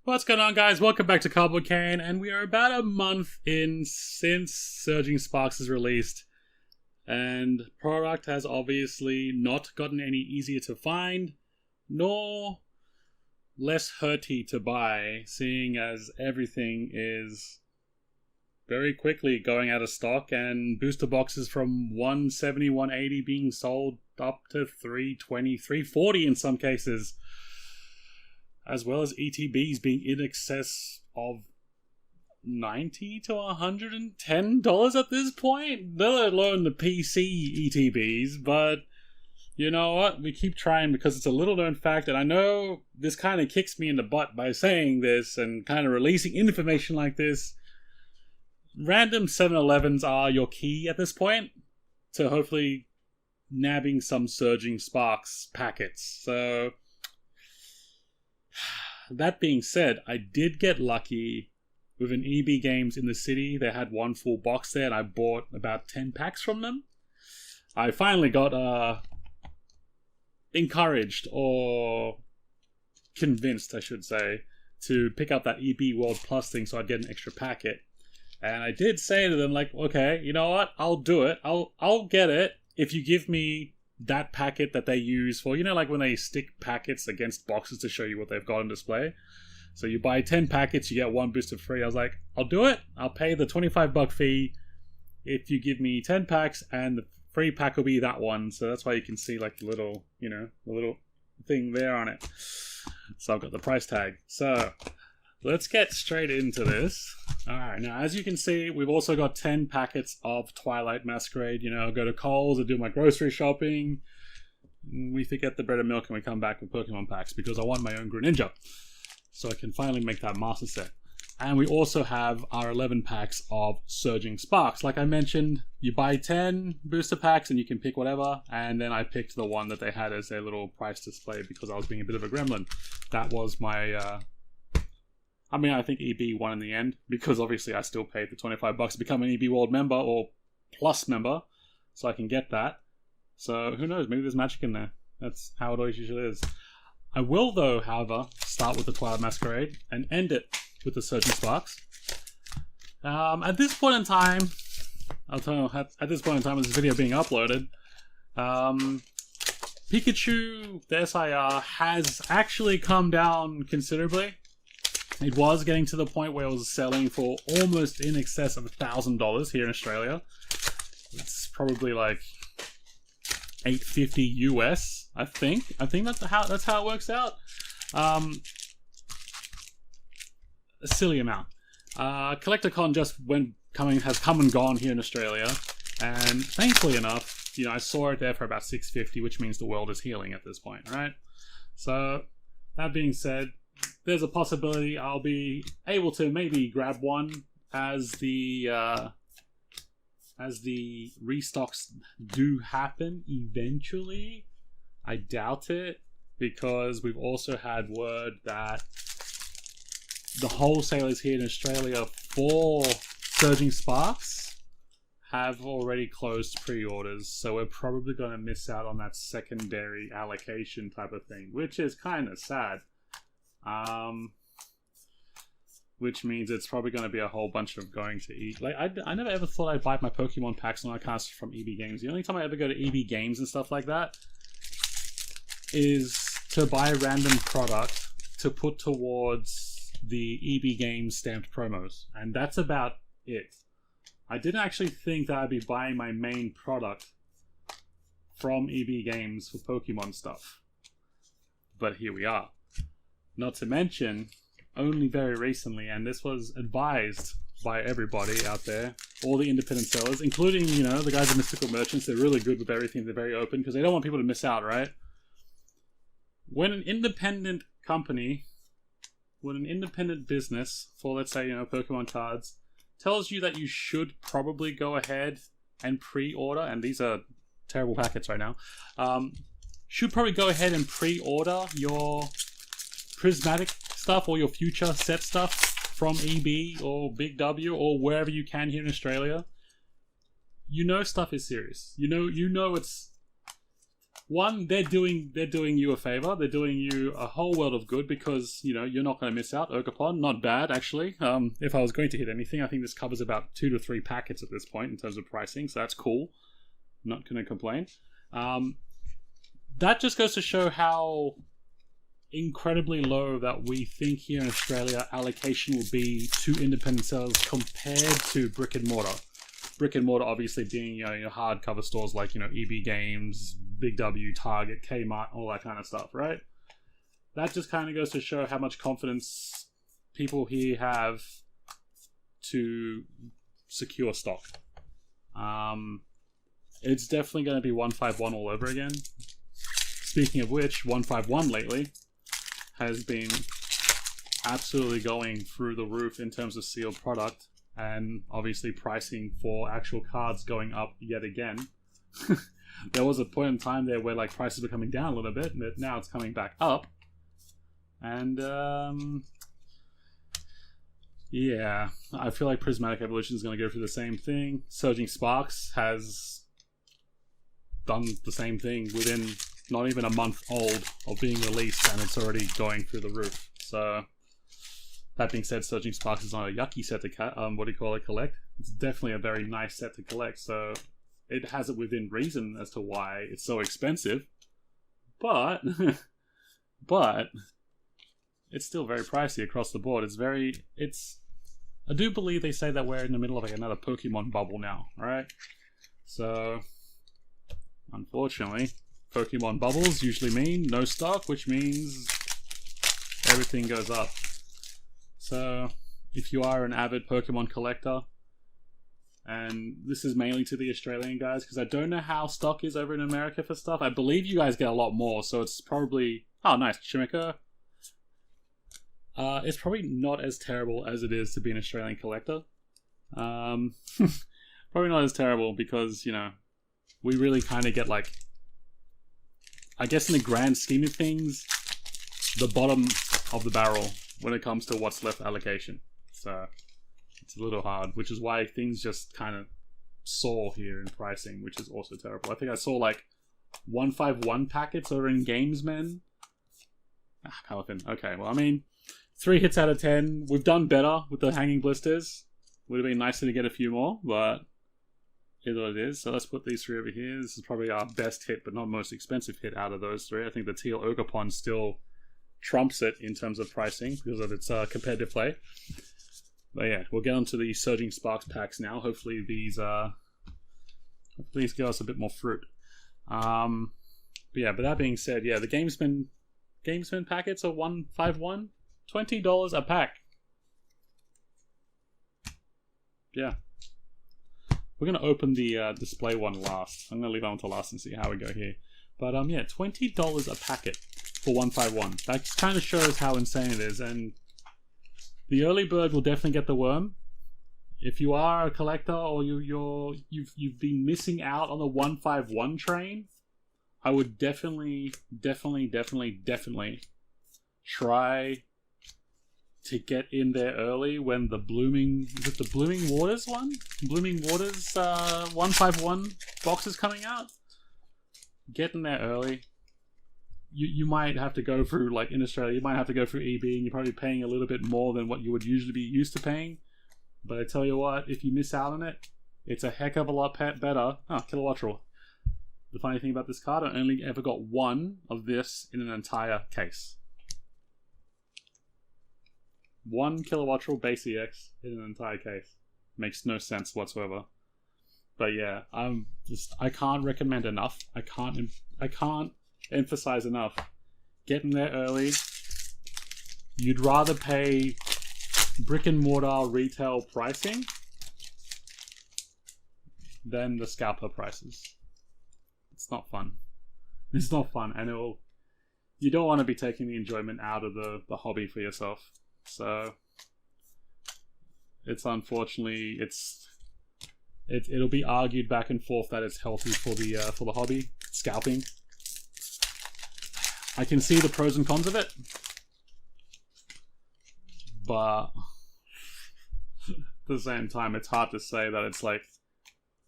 What's going on, guys? Welcome back to Cardboard Cane, and we are about a month in since Surging Sparks is released, and product has obviously not gotten any easier to find, nor less hurty to buy, seeing as everything is very quickly going out of stock, and booster boxes from 170, 180 being sold up to 320, 340 in some cases, as well as ETBs being in excess of $90 to $110 at this point, let alone the PC ETBs. But you know what? We keep trying because it's a little known fact, and I know this kind of kicks me in the butt by saying this and kind of releasing information like this. Random 7-Elevens are your key at this point to hopefully nabbing some Surging Sparks packets. So that being said, I did get lucky with an EB Games in the city. They had one full box there, and I bought about 10 packs from them. I finally got encouraged, or convinced, I should say, to pick up that EB World Plus thing so I'd get an extra packet. And I did say to them, like, okay, you know what? I'll do it. I'll get it if you give me that packet that they use for, you know, like when they stick packets against boxes to show you what they've got on display. So you buy 10 packets, you get one booster free. I was like, I'll do it. I'll pay the $25 fee if you give me 10 packs, and the free pack will be that one. So that's why you can see like the little, you know, the little thing there on it. So I've got the price tag. So let's get straight into this. Alright, now as you can see, we've also got 10 packets of Twilight Masquerade. You know, I go to Kohl's, I do my grocery shopping, we forget the bread and milk, and we come back with Pokemon packs because I want my own Greninja, so I can finally make that master set. And we also have our 11 packs of Surging Sparks. Like I mentioned, you buy 10 booster packs and you can pick whatever, and then I picked the one that they had as their little price display because I was being a bit of a gremlin. That was my I think EB won in the end, because obviously I still paid the $25 to become an EB World member, or Plus member, so I can get that. So who knows, maybe there's magic in there. That's how it always usually is. I will, though, however, start with the Twilight Masquerade and end it with the Surging Sparks. At this point in time, I'll tell you, at this point in time of this video being uploaded, Pikachu, the SIR, has actually come down considerably. It was getting to the point where it was selling for almost in excess of $1,000 here in Australia. It's probably like $850 US, I think. I think that's how it works out. A silly amount. CollectorCon just has come and gone here in Australia, and thankfully enough, you know, I saw it there for about $650, which means the world is healing at this point, right? So that being said, there's a possibility I'll be able to maybe grab one as the restocks do happen eventually. I doubt it, because we've also had word that the wholesalers here in Australia for Surging Sparks have already closed pre-orders, so we're probably going to miss out on that secondary allocation type of thing, which is kind of sad. Which means it's probably going to be a whole bunch of going to eat. Like, I never ever thought I'd buy my Pokemon packs on iCast from EB Games. The only time I ever go to EB Games and stuff like that is to buy a random product to put towards the EB Games stamped promos. And that's about it. I didn't actually think that I'd be buying my main product from EB Games for Pokemon stuff. But here we are. Not to mention, only very recently, and this was advised by everybody out there, all the independent sellers, including, you know, the guys at Mystical Merchants. They're really good with everything. They're very open because they don't want people to miss out, right? When an independent company, when an independent business for, let's say, you know, Pokemon cards, tells you that you should probably go ahead and pre-order, and these are terrible packets right now, should probably go ahead and pre-order your prismatic stuff or your future set stuff from EB or Big W or wherever you can here in Australia. You know stuff is serious. You know it's one, they're doing you a favor. They're doing you a whole world of good because you're not going to miss out. Ogerpon, not bad actually. If I was going to hit anything, I think this covers about 2 to 3 packets at this point in terms of pricing, so that's cool. Not going to complain. That just goes to show how incredibly low that we think here in Australia allocation will be to independent sellers compared to brick and mortar. Brick and mortar obviously being your hardcover stores like EB Games, Big W, Target, Kmart, all that kind of stuff, right? That just kind of goes to show how much confidence people here have to secure stock. It's definitely going to be 151 all over again. Speaking of which, 151 lately has been absolutely going through the roof in terms of sealed product, and obviously pricing for actual cards going up yet again. There was a point in time there where like prices were coming down a little bit, but now it's coming back up. And yeah, I feel like Prismatic Evolution is going to go through the same thing. Surging Sparks has done the same thing within not even a month old of being released, and it's already going through the roof. So that being said, Surging Sparks is not a yucky set to collect. It's definitely a very nice set to collect, so it has it within reason as to why it's so expensive. But but it's still very pricey across the board. I do believe they say that we're in the middle of like another Pokemon bubble now, right? So unfortunately, Pokemon bubbles usually mean no stock, which means everything goes up. So if you are an avid Pokemon collector, and this is mainly to the Australian guys, because I don't know how stock is over in America for stuff. I believe you guys get a lot more, so it's probably... Oh, nice, Chimica. It's probably not as terrible as it is to be an Australian collector. Probably not as terrible because, we really kind of get like... I guess in the grand scheme of things, the bottom of the barrel when it comes to what's left allocation. So it's a little hard, which is why things just kind of soar here in pricing, which is also terrible. I think I saw like 151 packets over in Gamesmen. Palafin. Okay, well, I mean, 3 hits out of 10. We've done better with the hanging blisters. Would have been nicer to get a few more, but it is what it is. So let's put these 3 over here. This is probably our best hit, but not most expensive hit out of those 3. I think the Teal Ogerpon still trumps it in terms of pricing because of its competitive play. But yeah, we'll get onto the Surging Sparks packs now. Hopefully these give us a bit more fruit. But that being said, yeah, the Gamesman packets are 151, $20 a pack. Yeah. We're going to open the display one last. I'm going to leave that one to last and see how we go here. But yeah, $20 a packet for 151. That kind of shows how insane it is. And the early bird will definitely get the worm. If you are a collector or you've been missing out on the 151 train, I would definitely try to get in there early when the Blooming Waters 151 box is coming out. Get in there early. You might have to go through, like in Australia, you might have to go through EB, and you're probably paying a little bit more than what you would usually be used to paying. But I tell you what, if you miss out on it, it's a heck of a lot better. Oh, Kilowattrel. The funny thing about this card, I only ever got one of this in an entire case. 1 Kilowattrel base EX in an entire case. Makes no sense whatsoever. But yeah, I can't recommend enough. I can't emphasize enough. Get in there early. You'd rather pay brick and mortar retail pricing than the scalper prices. It's not fun. It's not fun, and you don't want to be taking the enjoyment out of the hobby for yourself. So it's unfortunately it'll be argued back and forth that it's healthy for the hobby, scalping. I can see the pros and cons of it, but at the same time, it's hard to say that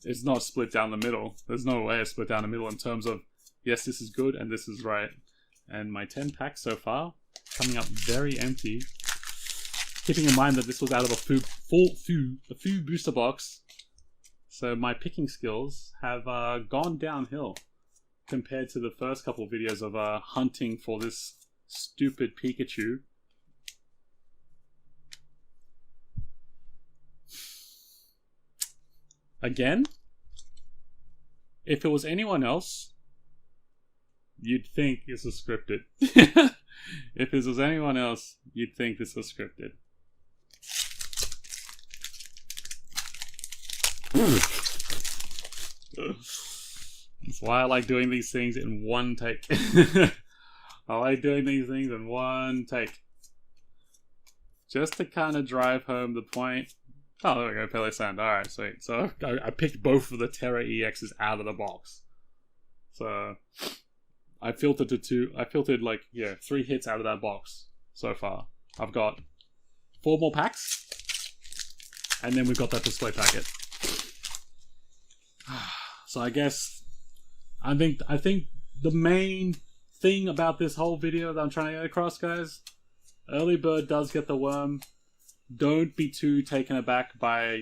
it's not split down the middle. There's no way it's split down the middle in terms of yes, this is good and this is right. And my 10 packs so far coming up very empty. Keeping in mind that this was out of a Fu booster box, so my picking skills have gone downhill compared to the first couple of videos of hunting for this stupid Pikachu. Again, if it was anyone else, you'd think this was scripted. If this was anyone else, you'd think this was scripted. That's why I like doing these things in one take. I like doing these things in one take. Just to kind of drive home the point. Oh, there we go, Pele Sand. Alright, sweet. So I picked both of the Terra EXs out of the box. So I filtered like, 3 hits out of that box so far. I've got 4 more packs. And then we've got that display packet. So I think the main thing about this whole video that I'm trying to get across, guys, early bird does get the worm. Don't be too taken aback by,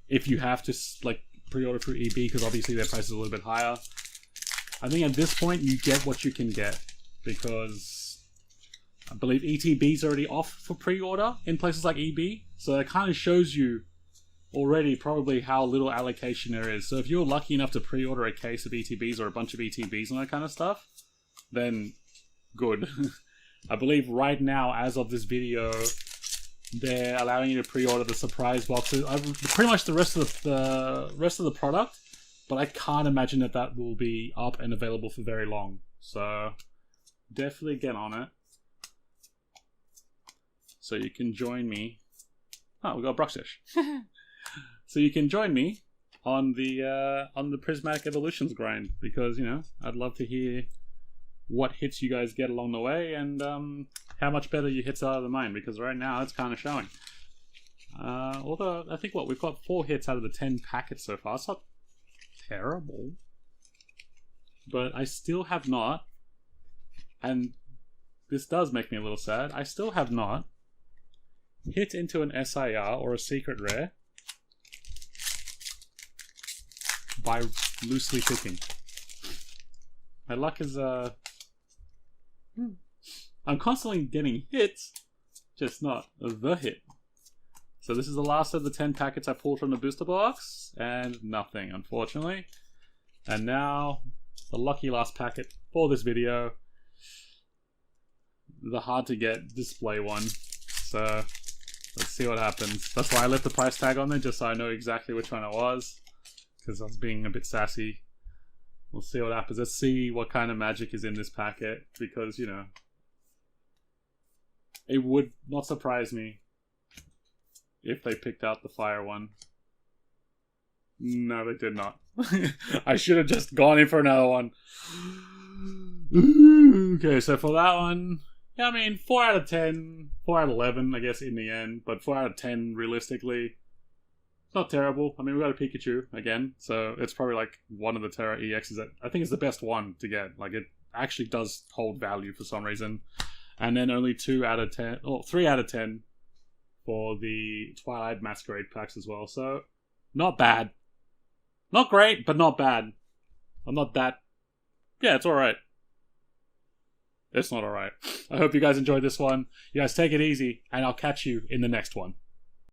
if you have to like pre-order through EB, because obviously their price is a little bit higher. I think at this point you get what you can get, because I believe ETB's already off for pre-order in places like EB, so it kind of shows you already probably how little allocation there is. So if you're lucky enough to pre-order a case of ETBs or a bunch of ETBs and that kind of stuff, then good. I believe right now, as of this video, they're allowing you to pre-order the surprise boxes, pretty much the rest of the product, but I can't imagine that will be up and available for very long. So definitely get on it. So you can join me. Oh, we got Bruxish. So you can join me on the Prismatic Evolutions grind, because I'd love to hear what hits you guys get along the way, and how much better your hits are than mine, because right now it's kind of showing. Although I think we've got 4 hits out of the 10 packets so far. It's not terrible, but I still have not, and this does make me a little sad, I still have not hit into an SIR or a secret rare by loosely picking. My luck is I'm constantly getting hits, just not the hit. So this is the last of the 10 packets I pulled from the booster box, and nothing, unfortunately. And now the lucky last packet for this video, the hard to get display one. So let's see what happens. That's why I left the price tag on there, just so I know exactly which one it was, because I was being a bit sassy. We'll see what happens. Let's see what kind of magic is in this packet, because, it would not surprise me if they picked out the fire one. No, they did not. I should have just gone in for another one. Okay, so for that one, 4 out of 10, 4 out of 11, I guess, in the end, but 4 out of 10 realistically. Not terrible. We got a Pikachu again, so it's probably like one of the Terra EXs that I think is the best one to get. Like, it actually does hold value for some reason. And then only 2 out of 10, or 3 out of 10 for the Twilight Masquerade packs as well. So, not bad. Not great, but not bad. I'm not that... Yeah, it's alright. It's not alright. I hope you guys enjoyed this one. You guys take it easy, and I'll catch you in the next one.